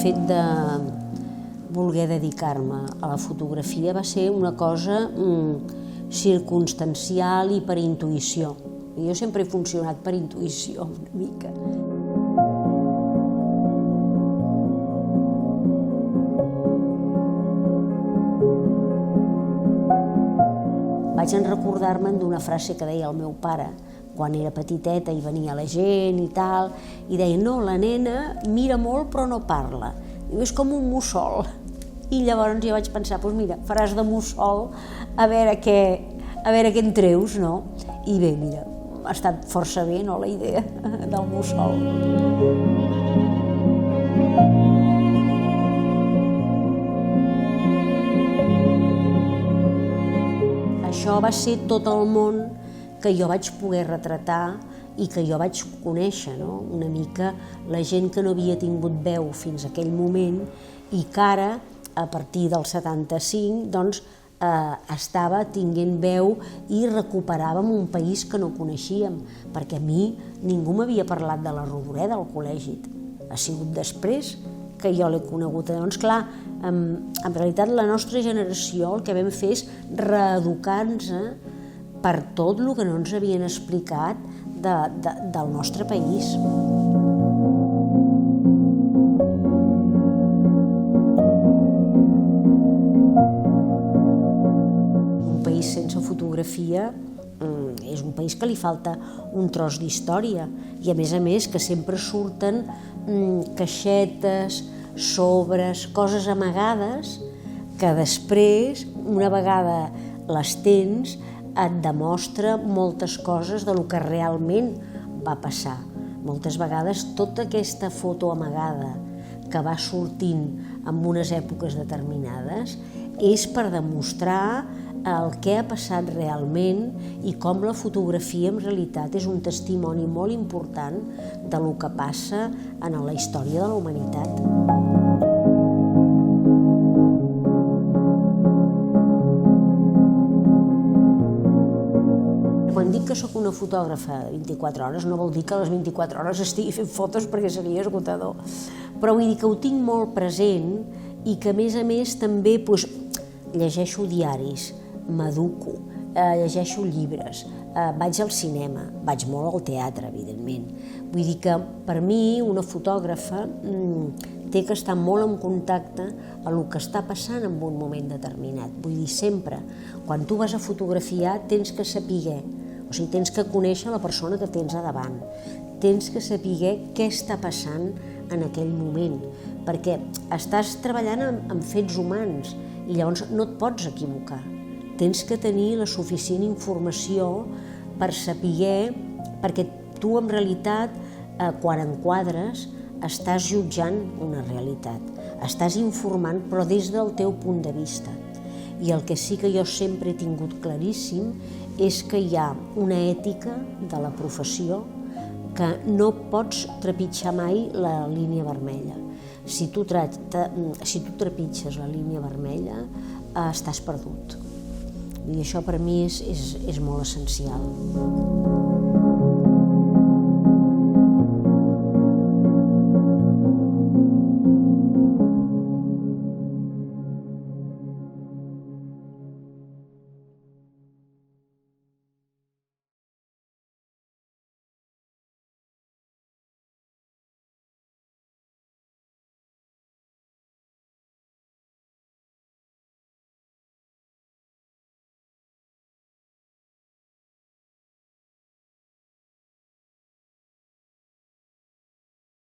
fet de voler dedicar-me a la fotografia va ser una cosa circumstancial i per intuïció. Jo sempre he funcionat per intuïció, una mica. Vaig recordar-me'n d'una frase que deia el meu pare quan era petiteta i venia la gent i tal, i deia, no, la nena mira molt però no parla, és com un mussol. I llavors jo vaig pensar, doncs mira, faràs de mussol a veure què en treus, no? I bé, mira, ha estat força bé, no, la idea del mussol. Això va ser tot el món que jo vaig poder retratar i que jo vaig conèixer, no? Una mica la gent que no havia tingut veu fins a aquell moment i que ara, a partir del 75, doncs, estava tinguent veu i recuperàvem un país que no coneixíem, perquè a mi ningú m'havia parlat de la Rodoreda al col·legi. Ha sigut després que jo l'he conegut. Doncs clar, en realitat la nostra generació el que vam fer és reeducar-nos per tot el que no ens havien explicat del nostre país. Un país sense fotografia és un país que li falta un tros d'història i a més que sempre surten caixetes, sobres, coses amagades que després, una vegada les tens, et demostra moltes coses del que realment va passar. Moltes vegades tota aquesta foto amagada que va sortint en unes èpoques determinades és per demostrar el que ha passat realment i com la fotografia en realitat és un testimoni molt important del que passa en la història de la humanitat. Quan dic que sóc una fotògrafa de 24 hores, no vol dir que a les 24 hores estigui fent fotos perquè seria esgotador, però vull dir que ho tinc molt present i que a més també llegeixo diaris, m'educo, llegeixo llibres, vaig al cinema, vaig molt al teatre, evidentment. Vull dir que per mi una fotògrafa té que estar molt en contacte amb el que està passant en un moment determinat. Vull dir, sempre, quan tu vas a fotografiar tens que saber, o sigui, tens que conèixer la persona que tens a davant, tens que saber què està passant en aquell moment, perquè estàs treballant amb fets humans i llavors no et pots equivocar. Tens que tenir la suficient informació per saber, perquè tu en realitat, quan enquadres, estàs jutjant una realitat, estàs informant però des del teu punt de vista. I el que sí que jo sempre he tingut claríssim és que hi ha una ètica de la professió que no pots trepitjar mai la línia vermella. Si tu trepitges la línia vermella, estàs perdut. I això per mi és molt essencial.